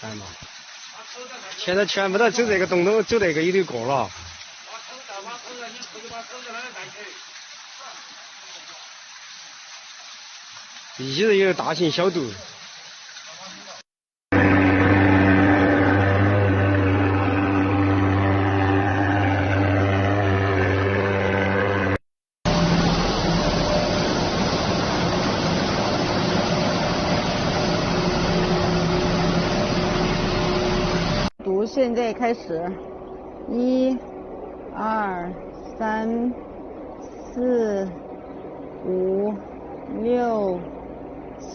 看嘛。现在全部都走这个洞洞，走这个里头过了。必须得有大型消毒。读现在开始，1、2、3、4、5、6、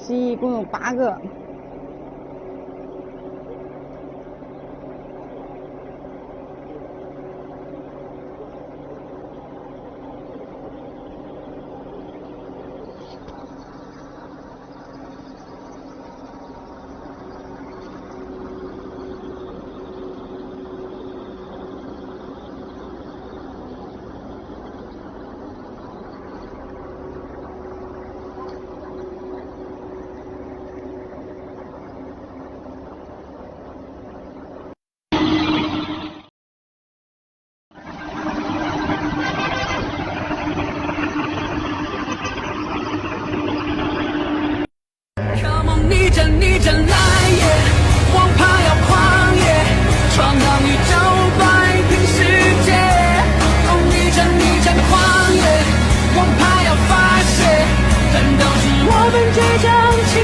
7，一共有8个。逆战来也，王牌要狂野，闯荡宇宙，摆平世界。逆战狂野，王牌要发泄，战斗是我们倔强起。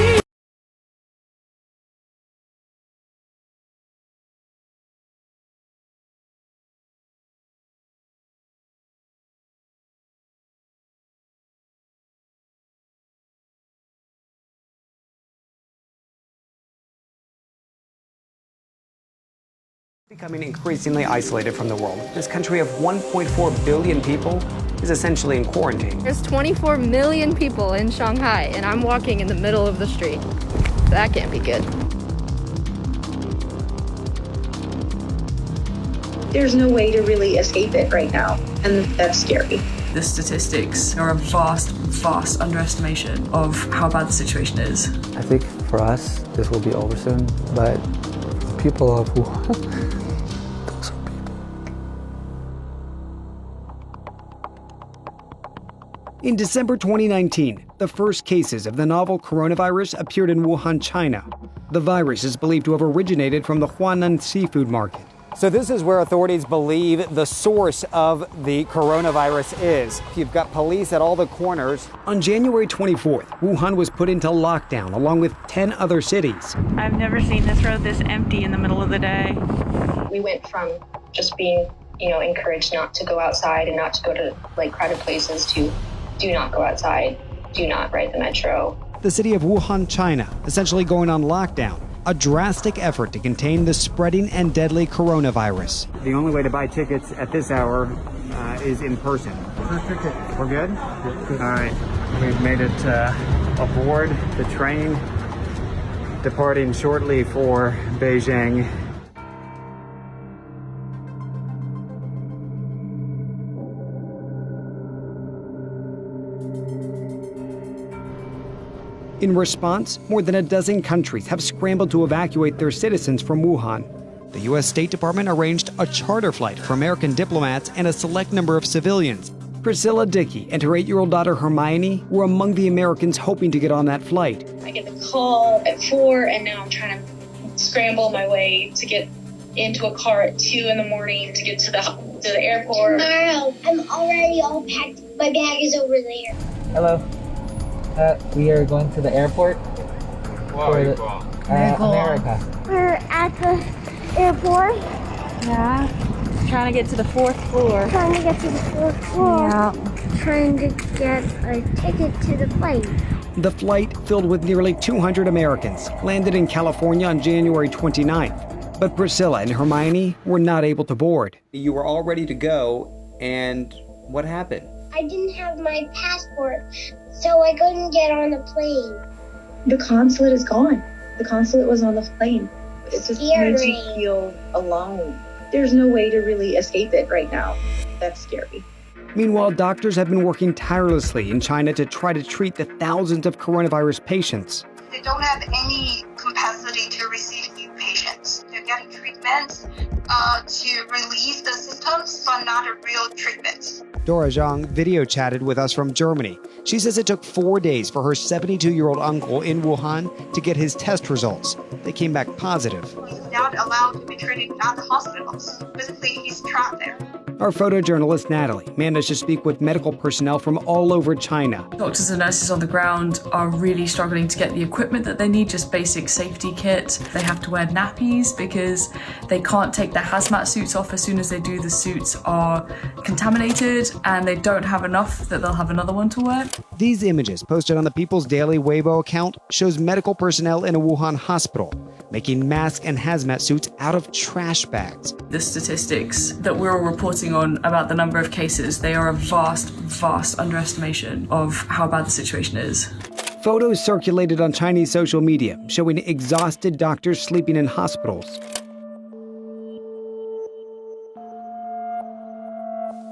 Becoming increasingly isolated from the world. This country of 1.4 billion people is essentially in quarantine. There's 24 million people in Shanghai, and I'm walking in the middle of the street. That can't be good. There's no way to really escape it right now, and that's scary. The statistics are a vast underestimation of how bad the situation is. I think for us, this will be over soon, but the people of Wuhan, those are people. In December 2019, the first cases of the novel coronavirus appeared in Wuhan, China. The virus is believed to have originated from the Huanan seafood market. So this is where authorities believe the source of the coronavirus is. You've got police at all the corners. On January 24th, Wuhan was put into lockdown along with 10 other cities. I've never seen this road this empty in the middle of the day. We went from just being, encouraged not to go outside and not to go to crowded places to do not go outside, do not ride the metro. The city of Wuhan, China, essentially going on lockdown. A drastic effort to contain the spreading and deadly coronavirus. The only way to buy tickets at this hour is in person. We're good? All right. We've made it aboard the train, departing shortly for Beijing. In response, more than a dozen countries have scrambled to evacuate their citizens from Wuhan. The U.S. State Department arranged a charter flight for American diplomats and a select number of civilians. Priscilla Dickey and her 8-year-old daughter Hermione were among the Americans hoping to get on that flight. I get the call at 4, and now I'm trying to scramble my way to get into a car at 2 in the morning to get to the airport. Tomorrow, I'm already all packed. My bag is over there. Hello. We are going to the airport for America. We're at the airport. Yeah. Trying to get to the 4th floor. Trying to get to the 4th floor. Yeah. Trying to get a ticket to the plane. The flight, filled with nearly 200 Americans, landed in California on January 29th. But Priscilla and Hermione were not able to board. You were all ready to go, and what happened? I didn't have my passport, so I couldn't get on the plane. The consulate is gone. The consulate was on the plane. It just makes you feel alone. There's no way to really escape it right now. That's scary. Meanwhile, doctors have been working tirelessly in China to try to treat the thousands of coronavirus patients. They don't have any compassion capacity to receive new patients, to get treatments, to relieve the symptoms, but not a real treatment. Dora Zhang video chatted with us from Germany. She says it took 4 days for her 72-year-old uncle in Wuhan to get his test results. They came back positive. He's not allowed to be treated at the hospitals. Basically, he's trapped there. Our photojournalist Natalie managed to speak with medical personnel from all over China. Doctors and nurses on the ground are really struggling to get the equipment that they need, just basic safety kit. They have to wear nappies because they can't take their hazmat suits off. As soon as they do, the suits are contaminated and they don't have enough that they'll have another one to wear. These images posted on the People's Daily Weibo account shows medical personnel in a Wuhan hospital making masks and hazmat suits out of trash bags. The statistics that we're all reporting on about the number of cases, they are a vast, vast underestimation of how bad the situation is. Photos circulated on Chinese social media showing exhausted doctors sleeping in hospitals.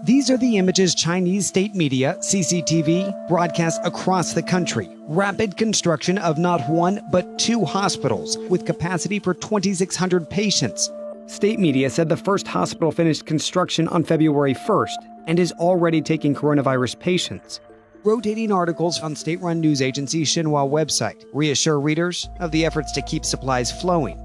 These are the images Chinese state media, CCTV, broadcast across the country. Rapid construction of not one, but 2 hospitals with capacity for 2,600 patients. State media said the first hospital finished construction on February 1st and is already taking coronavirus patients. Rotating articles on state-run news agency Xinhua website reassure readers of the efforts to keep supplies flowing.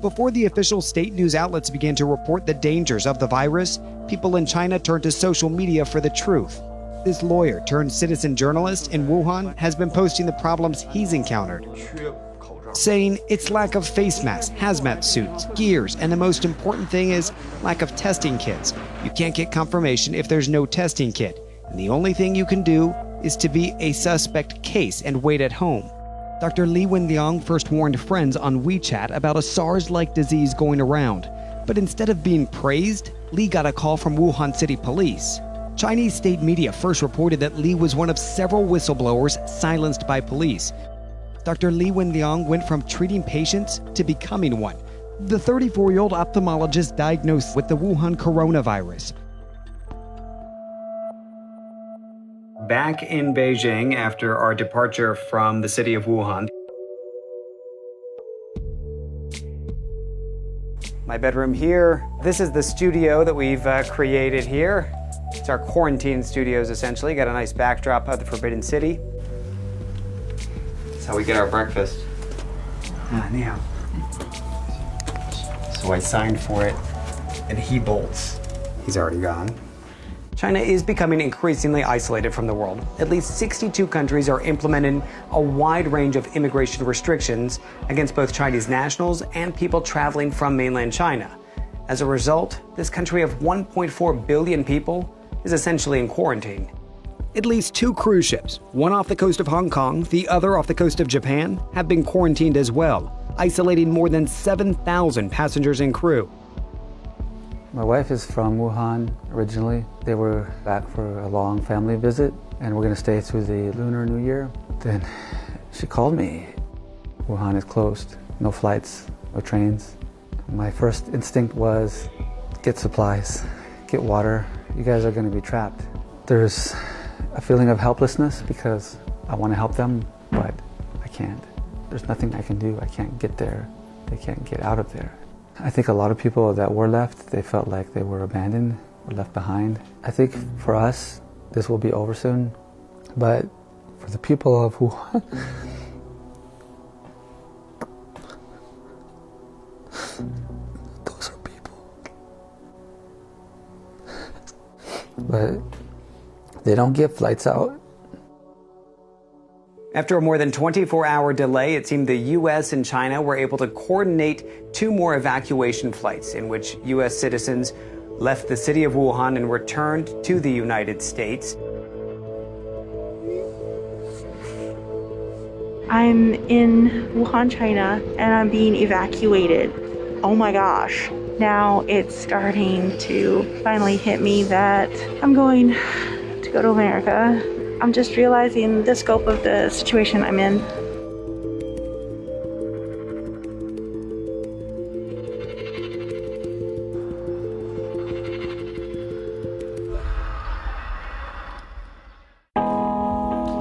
Before the official state news outlets began to report the dangers of the virus, people in China turned to social media for the truth. This lawyer turned citizen journalist in Wuhan has been posting the problems he's encountered, saying it's lack of face masks, hazmat suits, gears, and the most important thing is lack of testing kits. You can't get confirmation if there's no testing kit, and the only thing you can do is to be a suspect case and wait at home. Dr. Li Wenliang first warned friends on WeChat about a SARS-like disease going around. But instead of being praised, Li got a call from Wuhan City Police. Chinese state media first reported that Li was one of several whistleblowers silenced by police. Dr. Li Wenliang went from treating patients to becoming one. The 34-year-old ophthalmologist diagnosed with the Wuhan coronavirus. Back in Beijing after our departure from the city of Wuhan. My bedroom here. This is the studio that we've created here. It's our quarantine studios, essentially. Got a nice backdrop of the Forbidden City. That's how we get our breakfast. Now. So I signed for it, and he bolts. He's already gone. China is becoming increasingly isolated from the world. At least 62 countries are implementing a wide range of immigration restrictions against both Chinese nationals and people traveling from mainland China. As a result, this country of 1.4 billion people is essentially in quarantine. At least 2 cruise ships, one off the coast of Hong Kong, the other off the coast of Japan, have been quarantined as well, isolating more than 7,000 passengers and crew. My wife is from Wuhan originally. They were back for a long family visit and we're going to stay through the Lunar New Year. Then she called me. Wuhan is closed. No flights, no trains. My first instinct was get supplies, get water. You guys are going to be trapped. There's a feeling of helplessness because I want to help them, but I can't. There's nothing I can do. I can't get there. They can't get out of there. I think a lot of people that were left, they felt like they were abandoned or left behind. I think for us, this will be over soon, but for the people of Wuhan, those are people. But they don't get flights out. After a more than 24-hour delay, it seemed the U.S. and China were able to coordinate 2 more evacuation flights in which U.S. citizens left the city of Wuhan and returned to the United States. I'm in Wuhan, China, and I'm being evacuated. Oh my gosh. Now it's starting to finally hit me that I'm going to go to America. I'm just realizing the scope of the situation I'm in.